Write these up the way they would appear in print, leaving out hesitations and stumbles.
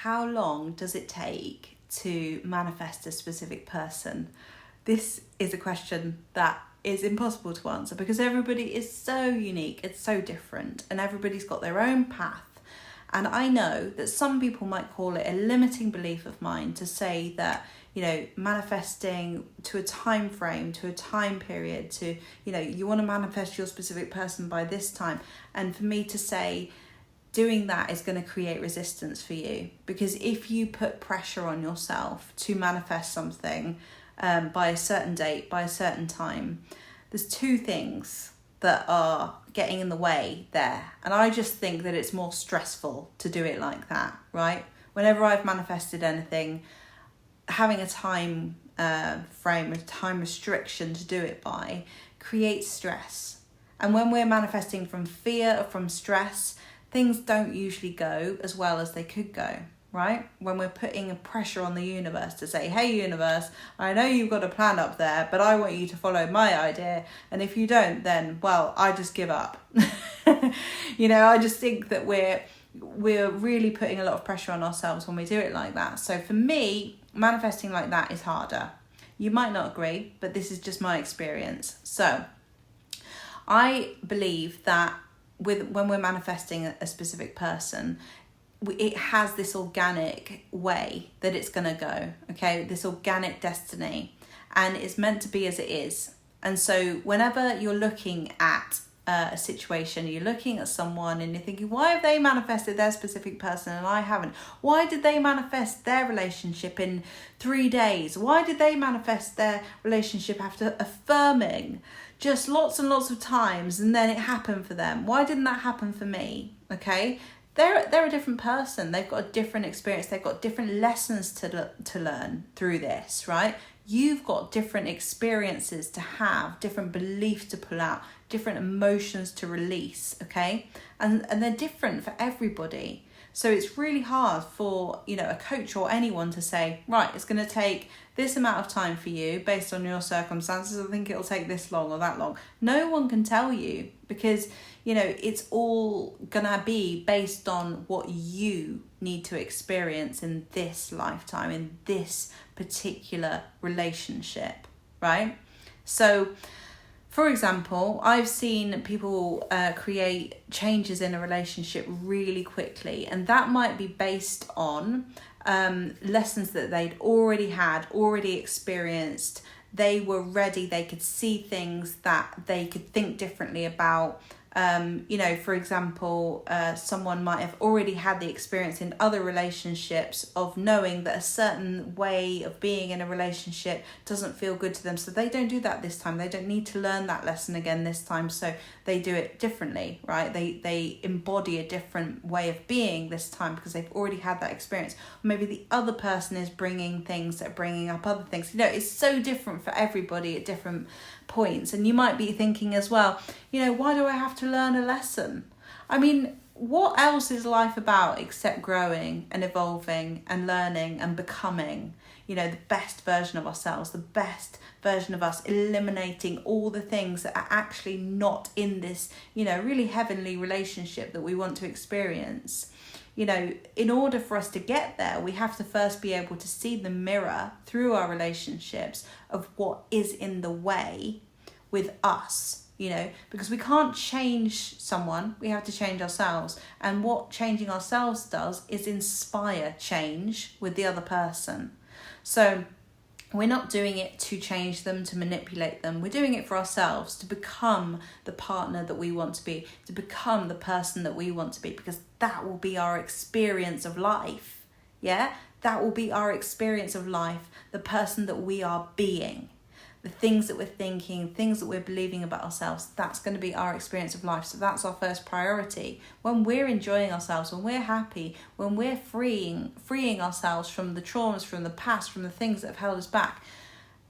how long does it take to manifest a specific person? This is a question that is impossible to answer because everybody is so unique, it's so different, and everybody's got their own path. And I know that some people might call it a limiting belief of mine to say that, manifesting to a time frame, to a time period, to, you want to manifest your specific person by this time. And for me to say, doing that is going to create resistance for you, because if you put pressure on yourself to manifest something by a certain date, by a certain time, there's two things that are getting in the way there. And I just think that it's more stressful to do it like that, right? Whenever I've manifested anything, having a time frame, a time restriction to do it by creates stress. And when we're manifesting from fear or from stress, things don't usually go as well as they could go, right? When we're putting a pressure on the universe to say, hey universe, I know you've got a plan up there, but I want you to follow my idea. And if you don't, then, well, I just give up. I just think that we're really putting a lot of pressure on ourselves when we do it like that. So for me, manifesting like that is harder. You might not agree, but this is just my experience. So I believe that when we're manifesting a specific person, it has this organic way that it's going to go, okay? This organic destiny, and it's meant to be as it is. And so whenever you're looking at a situation, you're looking at someone and you're thinking, why have they manifested their specific person and I haven't? Why did they manifest their relationship in 3 days? Why did they manifest their relationship after affirming just lots and lots of times and then it happened for them? Why didn't that happen for me? Okay, they're a different person. They've got a different experience. They've got different lessons to learn through this, right? You've got different experiences to have, different beliefs to pull out, different emotions to release, okay? And they're different for everybody. So it's really hard for, a coach or anyone to say, right, it's going to take this amount of time for you based on your circumstances. I think it'll take this long or that long. No one can tell you because, it's all going to be based on what you need to experience in this lifetime, in this particular relationship, right? So, for example, I've seen people create changes in a relationship really quickly, and that might be based on lessons that they'd already experienced. They were ready, they could see things that they could think differently about. For example, someone might have already had the experience in other relationships of knowing that a certain way of being in a relationship doesn't feel good to them. So they don't do that this time. They don't need to learn that lesson again this time. So they do it differently, right? They embody a different way of being this time because they've already had that experience. Maybe the other person is bringing things that are bringing up other things. It's so different for everybody at different points. And you might be thinking as well, why do I have to learn a lesson? I mean, what else is life about except growing and evolving and learning and becoming, the best version of ourselves, the best version of us, eliminating all the things that are actually not in this, really heavenly relationship that we want to experience. In order for us to get there, we have to first be able to see the mirror through our relationships of what is in the way with us, because we can't change someone, we have to change ourselves. And what changing ourselves does is inspire change with the other person. So we're not doing it to change them, to manipulate them. We're doing it for ourselves, to become the partner that we want to be, to become the person that we want to be, because that will be our experience of life. Yeah, that will be our experience of life, the person that we are being. The things that we're thinking, things that we're believing about ourselves, that's going to be our experience of life. So that's our first priority. When we're enjoying ourselves, when we're happy, when we're freeing ourselves from the traumas, from the past, from the things that have held us back,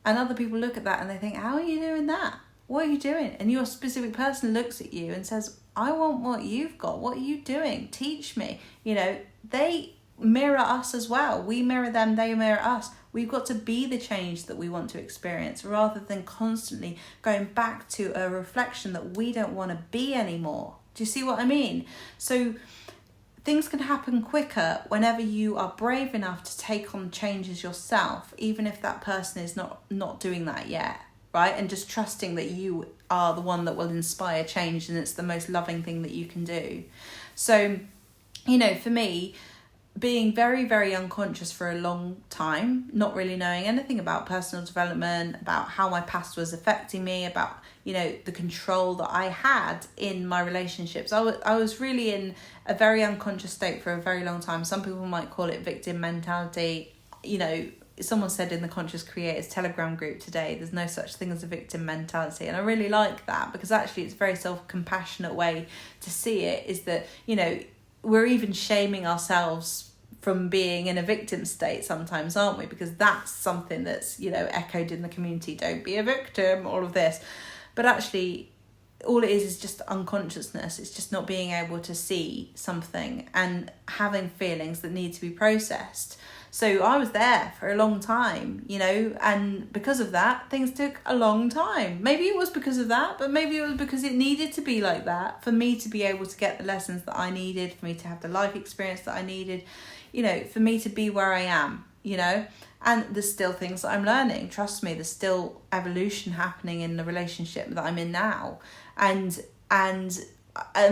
and other people look at that and they think, how are you doing that? What are you doing? And your specific person looks at you and says, I want what you've got. What are you doing? Teach me. They mirror us as well. We mirror them, they mirror us. We've got to be the change that we want to experience rather than constantly going back to a reflection that we don't want to be anymore. Do you see what I mean? So things can happen quicker whenever you are brave enough to take on changes yourself, even if that person is not doing that yet, right? And just trusting that you are the one that will inspire change, and it's the most loving thing that you can do. So, you know, for me, being very, very unconscious for a long time, not really knowing anything about personal development, about how my past was affecting me, about, you know, the control that I had in my relationships. I was really in a very unconscious state for a very long time. Some people might call it victim mentality. You know, someone said in the Conscious Creators Telegram group today, there's no such thing as a victim mentality. And I really like that, because actually it's a very self-compassionate way to see it, is that, you know, we're even shaming ourselves from being in a victim state sometimes, aren't we? Because that's something that's, you know, echoed in the community. Don't be a victim, all of this. But actually, all it is just unconsciousness. It's just not being able to see something and having feelings that need to be processed. So I was there for a long time, you know, and because of that, things took a long time. Maybe it was because of that, but maybe it was because it needed to be like that for me to be able to get the lessons that I needed, for me to have the life experience that I needed, you know, for me to be where I am, you know. And there's still things that I'm learning. Trust me, there's still evolution happening in the relationship that I'm in now. And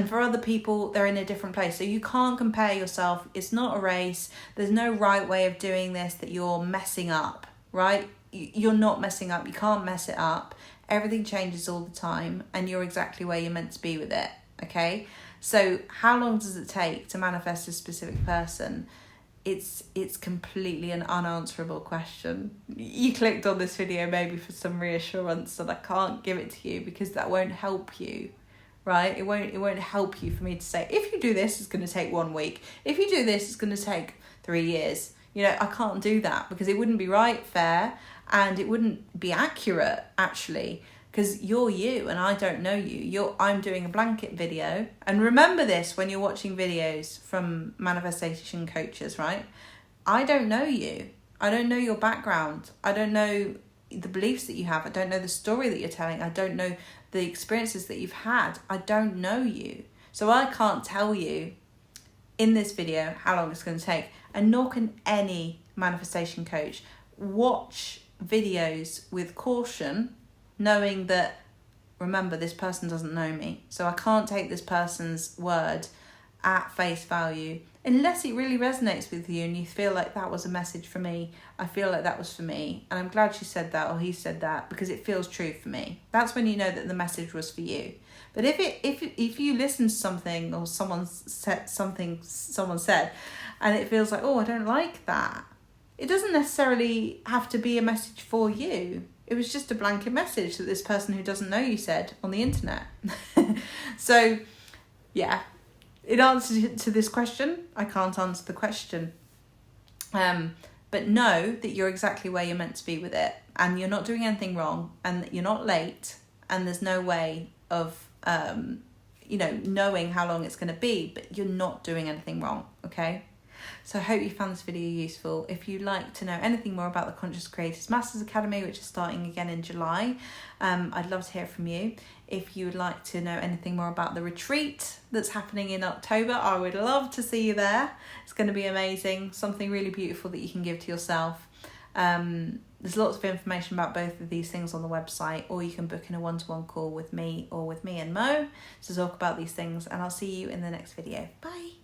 for other people, they're in a different place. So you can't compare yourself. It's not a race. There's no right way of doing this that you're messing up, right? You're not messing up. You can't mess it up. Everything changes all the time, and you're exactly where you're meant to be with it, okay? So how long does it take to manifest a specific person? It's completely an unanswerable question. You clicked on this video maybe for some reassurance, and I can't give it to you because that won't help you. Right? It won't help you for me to say, if you do this, it's going to take 1 week. If you do this, it's going to take 3 years. You know, I can't do that because it wouldn't be right, fair, and it wouldn't be accurate, actually, because you're you and I don't know you. I'm doing a blanket video. And remember this when you're watching videos from manifestation coaches, right? I don't know you. I don't know your background. I don't know the beliefs that you have. I don't know the story that you're telling. I don't know the experiences that you've had. I don't know you. So I can't tell you in this video how long it's going to take. And nor can any manifestation coach. Watch videos with caution, knowing that, remember, this person doesn't know me. So I can't take this person's word at face value unless it really resonates with you and you feel like that was a message for me. I feel like that was for me, and I'm glad she said that or he said that because it feels true for me. That's when you know that the message was for you. But if you listen to something or someone said, and it feels like, oh, I don't like that, it doesn't necessarily have to be a message for you. It was just a blanket message that this person who doesn't know you said on the internet. So, yeah. In answer to this question, I can't answer the question. But know that you're exactly where you're meant to be with it, and you're not doing anything wrong, and that you're not late, and there's no way of, knowing how long it's going to be, but you're not doing anything wrong, okay? So I hope you found this video useful. If you'd like to know anything more about the Conscious Creators Masters Academy, which is starting again in July, I'd love to hear from you. If you would like to know anything more about the retreat that's happening in October, I would love to see you there. It's going to be amazing, something really beautiful that you can give to yourself. There's lots of information about both of these things on the website, or you can book in a one-to-one call with me or with me and Mo to talk about these things, and I'll see you in the next video. Bye.